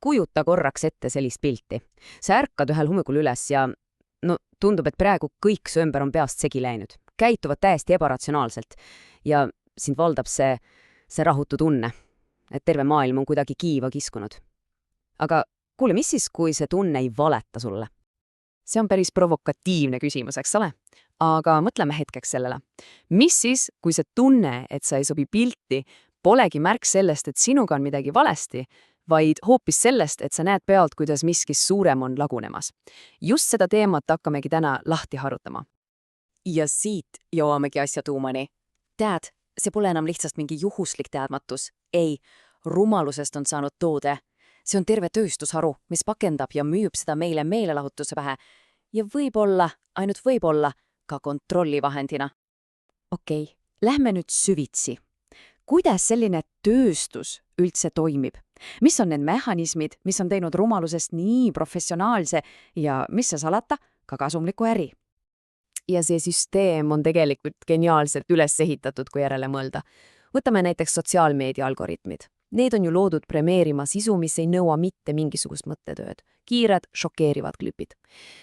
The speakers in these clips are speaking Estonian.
kujuta korraks ette sellist pilti. Sa ärkad ühel hommikul üles ja tundub, et praegu kõik su ümber on peast segi läinud. Käituvad täiesti ebaratsionaalselt ja sind valdab see rahutu tunne, et terve maailm on kuidagi kiiva kiskunud. Aga kuule, mis siis, kui see tunne ei valeta sulle? See on päris provokatiivne küsimus, eks ole? Aga mõtleme hetkeks sellele. Mis siis, kui see tunne, et sa ei sobi pilti, polegi märk sellest, et sinuga on midagi valesti, vaid hoopis sellest, et sa näed pealt, kuidas miski suurem on lagunemas. Just seda teemat hakkamegi täna lahti harutama. Ja siit jõuamegi asja tuumani. Tead, see pole enam lihtsalt mingi juhuslik teadmatus. Ei, rumalusest on saanud toode. See on terve tööstusharu, mis pakendab ja müüb seda meile meelelahutuse pähe. Ja võib-olla, ainult võib-olla, ka kontrollivahendina. Okei, lähme nüüd süvitsi. Kuidas selline tööstus üldse toimib? Mis on need mehhanismid, mis on teinud rumalusest nii professionaalse ja, mis see salata, ka kasumliku äri? Ja see süsteem on tegelikult geniaalselt üles ehitatud, kui järele mõelda. Võtame näiteks sotsiaalmeedia algoritmid. Need on ju loodud premeerima sisu, mis ei nõua mitte mingisugust mõttetööd. Kiired, šokeerivad klipid.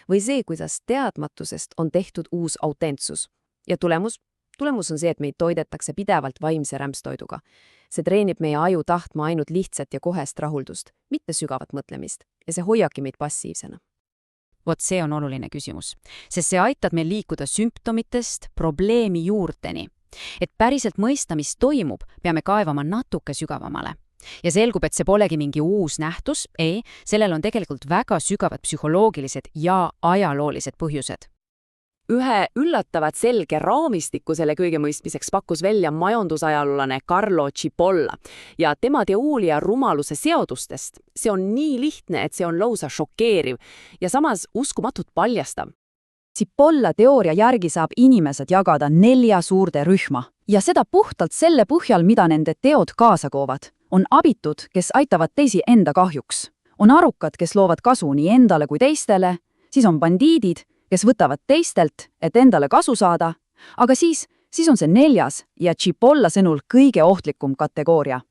Või see, kuidas teadmatusest on tehtud uus autentsus. Ja tulemus on see, et meid toidetakse pidevalt vaimse rämpstoiduga. See treenib meie aju tahtma ainult lihtsat ja kohest rahuldust, mitte sügavat mõtlemist. Ja see hoiabki meid passiivsena. Vot see on oluline küsimus, sest see aitab meil liikuda sümptomitest probleemi juurteni. Et päriselt mõista, mis toimub, peame kaevama natuke sügavamale. Ja selgub, et see polegi mingi uus nähtus, ei, sellel on tegelikult väga sügavad psühholoogilised ja ajaloolised põhjused. Ühe üllatavalt selge raamistiku selle kõige mõistmiseks pakkus välja majandusajalulane Carlo Cipolla ja tema teooria rumaluse seadustest. See on nii lihtne, et see on lausa šokeeriv ja samas uskumatult paljastav. Cipolla teooria järgi saab inimesed jagada 4 suurde rühma ja seda puhtalt selle põhjal, mida nende teod kaasa koovad. On abitud, kes aitavad teisi enda kahjuks. On arukad, kes loovad kasu nii endale kui teistele, siis on bandiidid, kes võtavad teistelt, et endale kasu saada, aga siis on see 4. ja Cipolla sõnul kõige ohtlikum kategooria.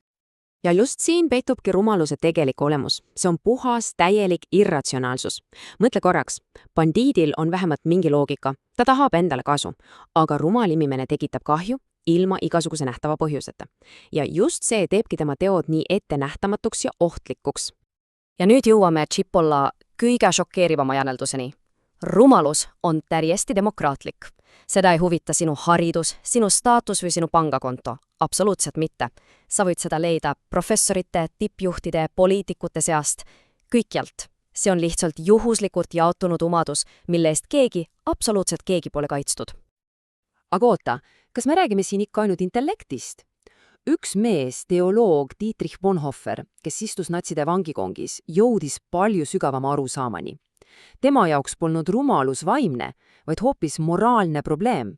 Ja just siin peitubki rumaluse tegelik olemus. See on puhas, täielik irratsionaalsus. Mõtle korraks, bandiidil on vähemalt mingi loogika. Ta tahab endale kasu, aga rumal inimene tekitab kahju ilma igasuguse nähtava põhjuseta. Ja just see teebki tema teod nii ettenähtamatuks ja ohtlikuks. Ja nüüd jõuame Cipolla kõige šokeerivama järelduseni. Rumalus on täiesti demokraatlik. Seda ei huvita sinu haridus, sinu staatus või sinu pangakonto. Absoluutselt mitte. Sa võid seda leida professorite, tippjuhtide, poliitikute seast. Kõikjalt. See on lihtsalt juhuslikult jaotunud omadus, mille eest absoluutselt keegi pole kaitstud. Aga oota, kas me räägime siin ikka ainult intellektist? Üks mees, teoloog Dietrich Bonhoeffer, kes istus natside vangikongis, jõudis palju sügavama arusaamani. Tema jaoks polnud rumalus vaimne, vaid hoopis moraalne probleem.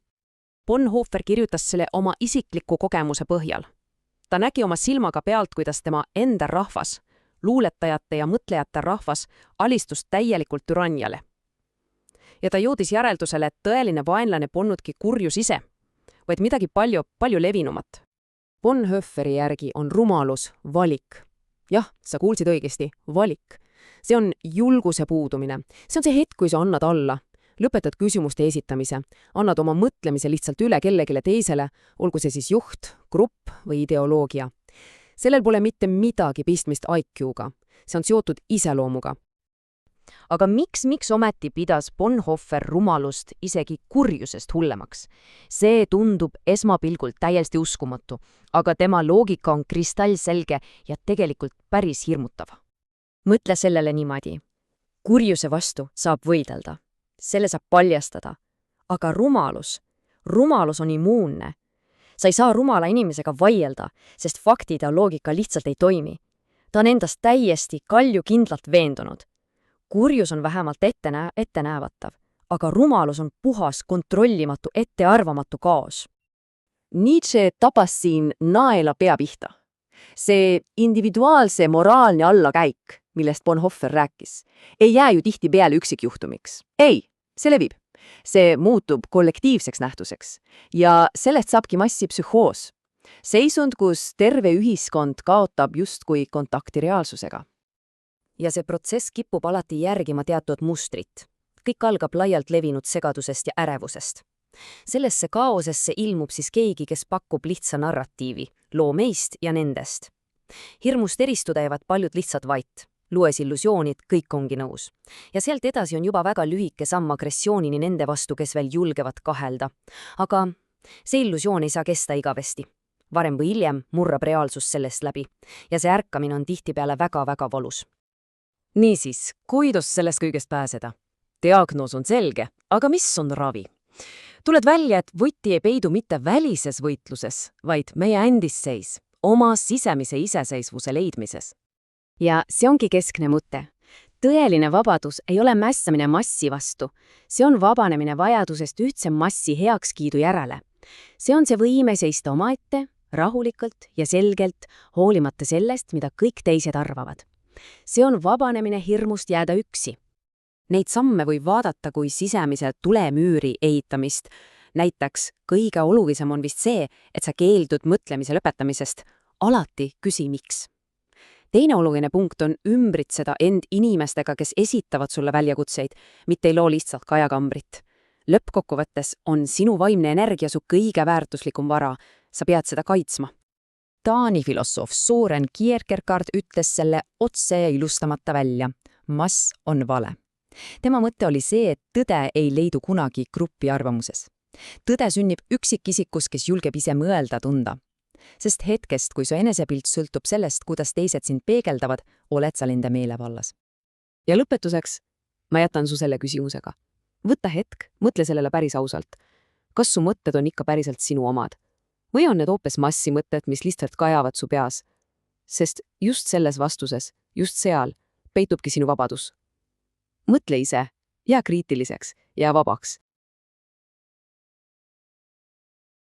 Bonhoeffer kirjutas selle oma isikliku kogemuse põhjal. Ta nägi oma silmaga pealt, kuidas tema enda rahvas, luuletajate ja mõtlejate rahvas, alistus täielikult türanniale. Ja ta jõudis järeldusele, et tõeline vaenlane polnudki kurjus ise, vaid midagi palju levinumat. Bonhoefferi järgi on rumalus valik. Jah, sa kuulsid õigesti, valik. See on julguse puudumine. See on see hetk, kui sa annad alla. Lõpetad küsimuste esitamise, annad oma mõtlemise lihtsalt üle kellegile teisele, olgu see siis juht, grupp või ideoloogia. Sellel pole mitte midagi pistmist IQ-ga. See on seotud iseloomuga. Aga miks ometi pidas Bonhoeffer rumalust isegi kurjusest hullemaks? See tundub esmapilgult täiesti uskumatu, aga tema loogika on kristallselge ja tegelikult päris hirmutav. Mõtle sellele niimoodi. Kurjuse vastu saab võidelda. Selle saab paljastada. Aga rumalus on immuunne. Sa ei saa rumala inimesega vaielda, sest faktid ja loogika lihtsalt ei toimi. Ta on endast täiesti kaljukindlalt veendunud. Kurjus on vähemalt ettenäevatav, aga rumalus on puhas, kontrollimatu, ettearvamatu kaos. Nietzsche tabas siin naela pea pihta. See individuaalse moraalne allakäik, millest Bonhoeffer rääkis, ei jää ju tihtipeale üksikjuhtumiks. Ei, see levib. See muutub kollektiivseks nähtuseks ja sellest saabki massipsühhoos. Seisund, kus terve ühiskond kaotab justkui kontakti reaalsusega. ja see protsess kipub alati järgima teatud mustrit. Kõik algab laialt levinud segadusest ja ärevusest. Sellesse kaosesse ilmub siis keegi, kes pakub lihtsa narratiivi, loo meist ja nendest. Hirmust eristuda jäävad paljud lihtsalt vait. Lues illusioonid, kõik ongi nõus. Ja sealt edasi on juba väga lühike samm agressioonini nende vastu, kes veel julgevad kahelda. Aga see illusioon ei saa kesta igavesti. Varem või hiljem murrab reaalsus sellest läbi. Ja see ärkamine on tihtipeale väga-väga valus. Niisiis, kuidas sellest kõigest pääseda? Diagnoos on selge, aga mis on ravi? Tuled välja, et võti ei peidu mitte välises võitluses, vaid meie endis seis, oma sisemise iseseisvuse leidmises. Ja see ongi keskne mõte. Tõeline vabadus ei ole mässamine massi vastu. See on vabanemine vajadusest ühtse massi heakskiidu järele. See on see võime seista omaette, rahulikult ja selgelt, hoolimata sellest, mida kõik teised arvavad. See on vabanemine hirmust jääda üksi. Neid samme võib vaadata kui sisemise tulemüüri ehitamist. Näiteks kõige olulisem on vist see, et sa keeldud mõtlemise lõpetamisest. Alati küsi miks. Teine oluline punkt on ümbritseda end inimestega, kes esitavad sulle väljakutseid, mitte ei loo lihtsalt kajakambrit. Lõppkokkuvõttes on sinu vaimne energia su kõige väärtuslikum vara. Sa pead seda kaitsma. Taani filosoof Søren Kierkegaard ütles selle otse ja ilustamata välja. Mass on vale. Tema mõte oli see, et tõde ei leidu kunagi grupi arvamuses. Tõde sünnib üksikisikus, kes julgeb ise mõelda, tunda. Sest hetkest, kui su enesepilt sõltub sellest, kuidas teised sind peegeldavad, oled sa nende meelevallas. Ja lõpetuseks ma jätan su selle küsimusega. Võta hetk, mõtle sellele päris ausalt. Kas su mõtted on ikka päriselt sinu omad? Või on need hoopis massimõtted, mis lihtsalt kajavad su peas? Sest just selles vastuses, just seal, peitubki sinu vabadus. Mõtle ise, jää kriitiliseks, jää vabaks.